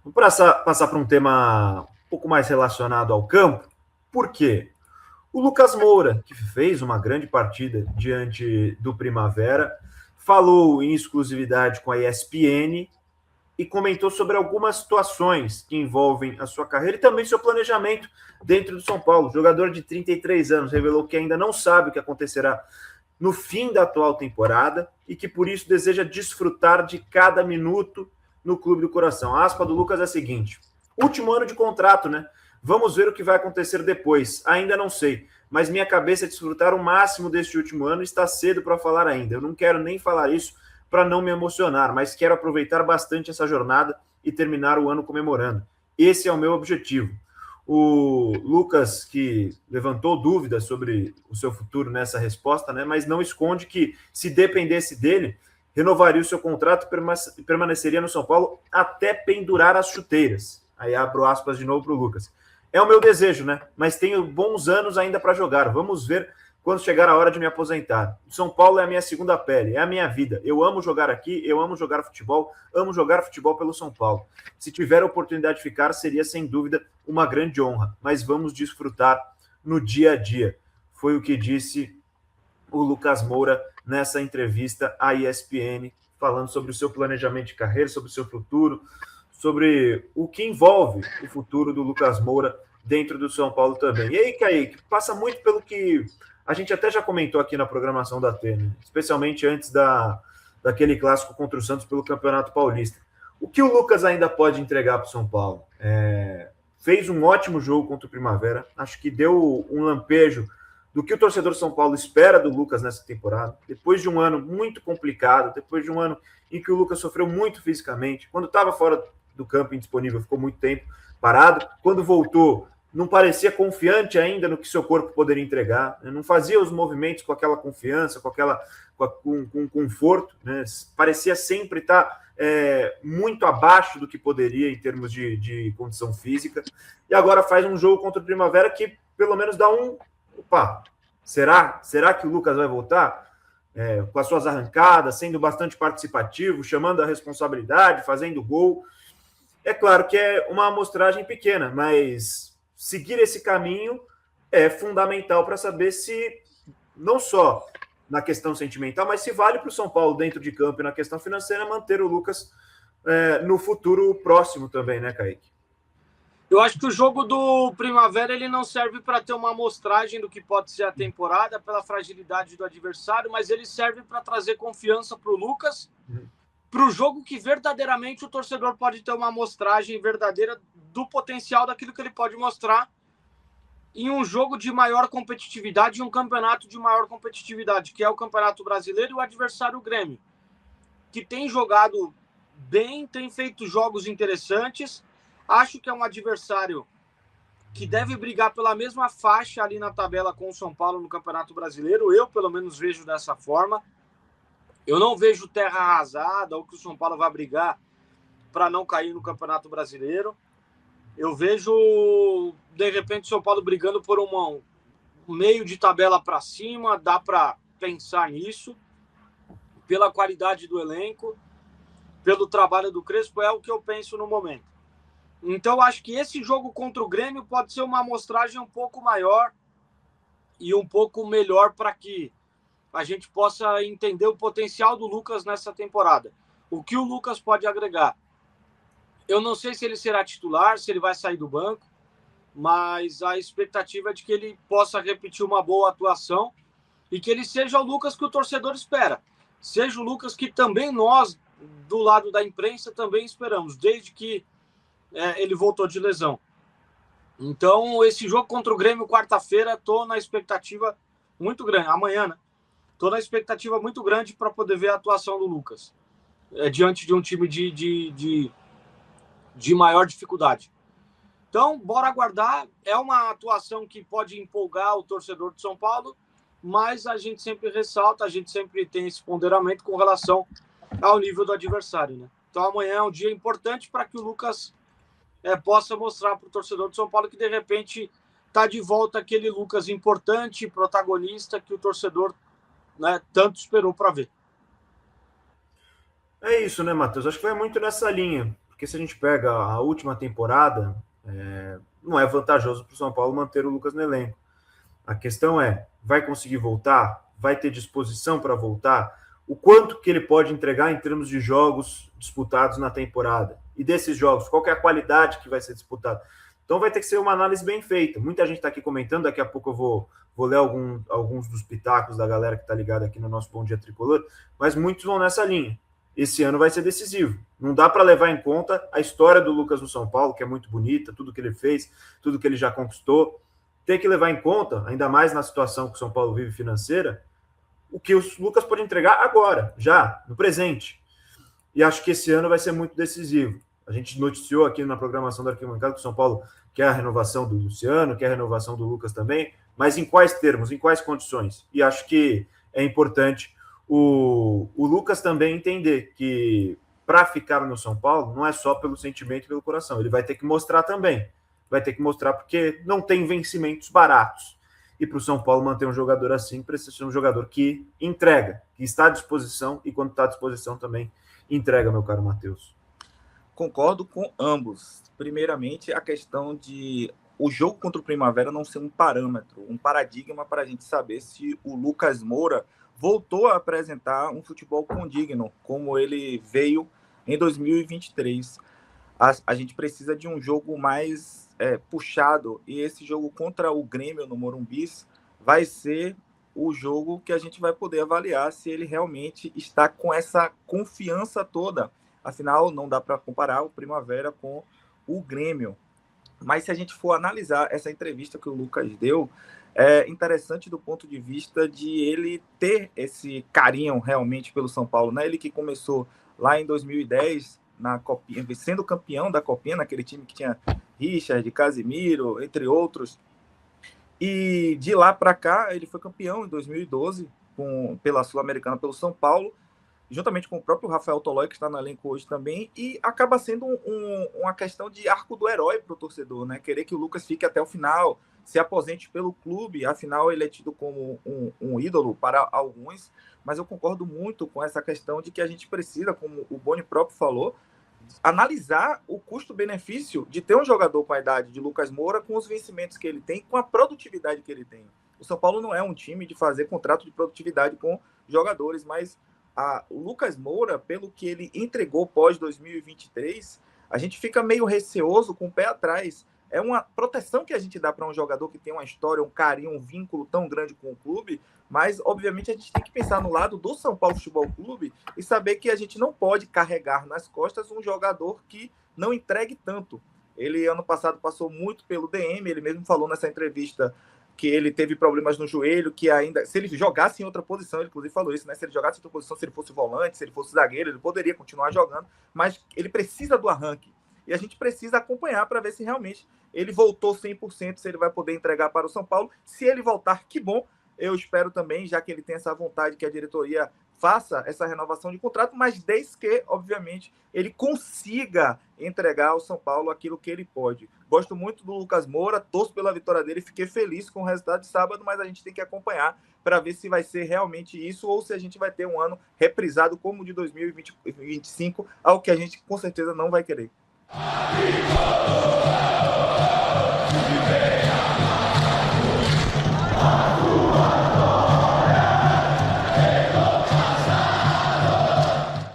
Vamos passar para um tema um pouco mais relacionado ao campo. Por quê? O Lucas Moura, que fez uma grande partida diante do Primavera, falou em exclusividade com a ESPN e comentou sobre algumas situações que envolvem a sua carreira e também seu planejamento dentro do São Paulo. O jogador de 33 anos revelou que ainda não sabe o que acontecerá no fim da atual temporada e que por isso deseja desfrutar de cada minuto no Clube do Coração. A aspa do Lucas é a seguinte: último ano de contrato, né? Vamos ver o que vai acontecer depois. Ainda não sei, mas minha cabeça é desfrutar o máximo deste último ano e está cedo para falar ainda. Eu não quero nem falar isso para não me emocionar, mas quero aproveitar bastante essa jornada e terminar o ano comemorando. Esse é o meu objetivo. O Lucas, que levantou dúvidas sobre o seu futuro nessa resposta, né, mas não esconde que, se dependesse dele, renovaria o seu contrato e permaneceria no São Paulo até pendurar as chuteiras. Aí abro aspas de novo para o Lucas. É o meu desejo, né? Mas tenho bons anos ainda para jogar. Vamos ver quando chegar a hora de me aposentar. São Paulo é a minha segunda pele, é a minha vida. Eu amo jogar aqui, eu amo jogar futebol pelo São Paulo. Se tiver a oportunidade de ficar, seria sem dúvida uma grande honra, mas vamos desfrutar no dia a dia. Foi o que disse o Lucas Moura nessa entrevista à ESPN, falando sobre o seu planejamento de carreira, sobre o seu futuro, sobre o que envolve o futuro do Lucas Moura dentro do São Paulo também. E aí, Kaique, passa muito pelo que a gente até já comentou aqui na programação da TN, especialmente antes daquele clássico contra o Santos pelo Campeonato Paulista. O que o Lucas ainda pode entregar para o São Paulo? Fez um ótimo jogo contra o Primavera, acho que deu um lampejo do que o torcedor de São Paulo espera do Lucas nessa temporada, depois de um ano muito complicado, depois de um ano em que o Lucas sofreu muito fisicamente, quando estava fora do campo indisponível, ficou muito tempo parado, quando voltou, não parecia confiante ainda no que seu corpo poderia entregar, né? Não fazia os movimentos com aquela confiança, com conforto, né? Parecia sempre estar muito abaixo do que poderia em termos de condição física, e agora faz um jogo contra o Primavera que pelo menos dá um opa, será que o Lucas vai voltar? Com as suas arrancadas, sendo bastante participativo, chamando a responsabilidade, fazendo gol. É claro que é uma amostragem pequena, mas seguir esse caminho é fundamental para saber se, não só na questão sentimental, mas se vale para o São Paulo dentro de campo e na questão financeira manter o Lucas no futuro próximo também, né, Kaique? Eu acho que o jogo do Primavera ele não serve para ter uma amostragem do que pode ser a temporada pela fragilidade do adversário, mas ele serve para trazer confiança para o Lucas, para o jogo que verdadeiramente o torcedor pode ter uma amostragem verdadeira do potencial daquilo que ele pode mostrar em um jogo de maior competitividade, em um campeonato de maior competitividade, que é o Campeonato Brasileiro e o adversário o Grêmio, que tem jogado bem, tem feito jogos interessantes. Acho que é um adversário que deve brigar pela mesma faixa ali na tabela com o São Paulo no Campeonato Brasileiro. Eu, pelo menos, vejo dessa forma. Eu não vejo terra arrasada ou que o São Paulo vai brigar para não cair no Campeonato Brasileiro. Eu vejo, de repente, o São Paulo brigando por um meio de tabela para cima. Dá para pensar nisso. Pela qualidade do elenco, pelo trabalho do Crespo, é o que eu penso no momento. Então, acho que esse jogo contra o Grêmio pode ser uma amostragem um pouco maior e um pouco melhor para que a gente possa entender o potencial do Lucas nessa temporada. O que o Lucas pode agregar. Eu não sei se ele será titular, se ele vai sair do banco, mas a expectativa é de que ele possa repetir uma boa atuação e que ele seja o Lucas que o torcedor espera. Seja o Lucas que também nós, do lado da imprensa, também esperamos, desde que ele voltou de lesão. Então, esse jogo contra o Grêmio, quarta-feira, estou na expectativa muito grande. Amanhã, né? Estou na expectativa muito grande para poder ver a atuação do Lucas. Diante de um time de maior dificuldade. Então, bora aguardar. É uma atuação que pode empolgar o torcedor de São Paulo, mas a gente sempre ressalta, a gente sempre tem esse ponderamento com relação ao nível do adversário, né? Então, amanhã é um dia importante para que o Lucas possa mostrar para o torcedor de São Paulo que, de repente, está de volta aquele Lucas importante, protagonista, que o torcedor, né, tanto esperou para ver. É isso, né, Matheus? Acho que vai muito nessa linha, porque Porque se a gente pega a última temporada, não é vantajoso para o São Paulo manter o Lucas no elenco. A questão é, vai conseguir voltar? Vai ter disposição para voltar? O quanto que ele pode entregar em termos de jogos disputados na temporada? E desses jogos, qual que é a qualidade que vai ser disputada? Então vai ter que ser uma análise bem feita. Muita gente está aqui comentando, daqui a pouco eu vou ler alguns dos pitacos da galera que está ligada aqui no nosso Bom Dia Tricolor, mas muitos vão nessa linha. Esse ano vai ser decisivo. Não dá para levar em conta a história do Lucas no São Paulo, que é muito bonita, tudo que ele fez, tudo que ele já conquistou. Tem que levar em conta, ainda mais na situação que o São Paulo vive financeira, o que o Lucas pode entregar agora, já, no presente. E acho que esse ano vai ser muito decisivo. A gente noticiou aqui na programação da Arquibancada que o São Paulo quer a renovação do Luciano, quer a renovação do Lucas também, mas em quais termos, em quais condições? E acho que é importante o Lucas também entender que para ficar no São Paulo não é só pelo sentimento e pelo coração, ele vai ter que mostrar também. Vai ter que mostrar porque não tem vencimentos baratos. E para o São Paulo manter um jogador assim, precisa ser um jogador que entrega, que está à disposição e quando está à disposição também entrega, meu caro Matheus. Concordo com ambos. Primeiramente, a questão de o jogo contra o Primavera não ser um parâmetro, um paradigma para a gente saber se o Lucas Moura voltou a apresentar um futebol condigno, como ele veio em 2023. A gente precisa de um jogo mais puxado, e esse jogo contra o Grêmio no Morumbi vai ser o jogo que a gente vai poder avaliar se ele realmente está com essa confiança toda. Afinal, não dá para comparar o Primavera com o Grêmio. Mas se a gente for analisar essa entrevista que o Lucas deu, é interessante do ponto de vista de ele ter esse carinho realmente pelo São Paulo, né? Ele que começou lá em 2010, na Copinha, sendo campeão da Copinha, naquele time que tinha Richard, Casimiro, entre outros. E de lá para cá, ele foi campeão em 2012 pela Sul-Americana, pelo São Paulo, juntamente com o próprio Rafael Tolói, que está no elenco hoje também, e acaba sendo uma questão de arco do herói para o torcedor, né? Querer que o Lucas fique até o final, se aposente pelo clube, afinal ele é tido como um ídolo para alguns, mas eu concordo muito com essa questão de que a gente precisa, como o Boni próprio falou, analisar o custo-benefício de ter um jogador com a idade de Lucas Moura, com os vencimentos que ele tem, com a produtividade que ele tem. O São Paulo não é um time de fazer contrato de produtividade com jogadores, mas o Lucas Moura, pelo que ele entregou pós-2023, a gente fica meio receoso, com o pé atrás. É uma proteção que a gente dá para um jogador que tem uma história, um carinho, um vínculo tão grande com o clube, mas, obviamente, a gente tem que pensar no lado do São Paulo Futebol Clube e saber que a gente não pode carregar nas costas um jogador que não entregue tanto. Ele, ano passado, passou muito pelo DM, ele mesmo falou nessa entrevista que ele teve problemas no joelho, que ainda, se ele jogasse em outra posição, ele inclusive falou isso, né? Se ele jogasse em outra posição, se ele fosse volante, se ele fosse zagueiro, ele poderia continuar jogando, mas ele precisa do arranque. E a gente precisa acompanhar para ver se realmente ele voltou 100%, se ele vai poder entregar para o São Paulo. Se ele voltar, que bom. Eu espero também, já que ele tem essa vontade, que a diretoria faça essa renovação de contrato, mas desde que, obviamente, ele consiga entregar ao São Paulo aquilo que ele pode. Gosto muito do Lucas Moura, torço pela vitória dele, fiquei feliz com o resultado de sábado, mas a gente tem que acompanhar para ver se vai ser realmente isso ou se a gente vai ter um ano reprisado como o de 2025, algo que a gente com certeza não vai querer.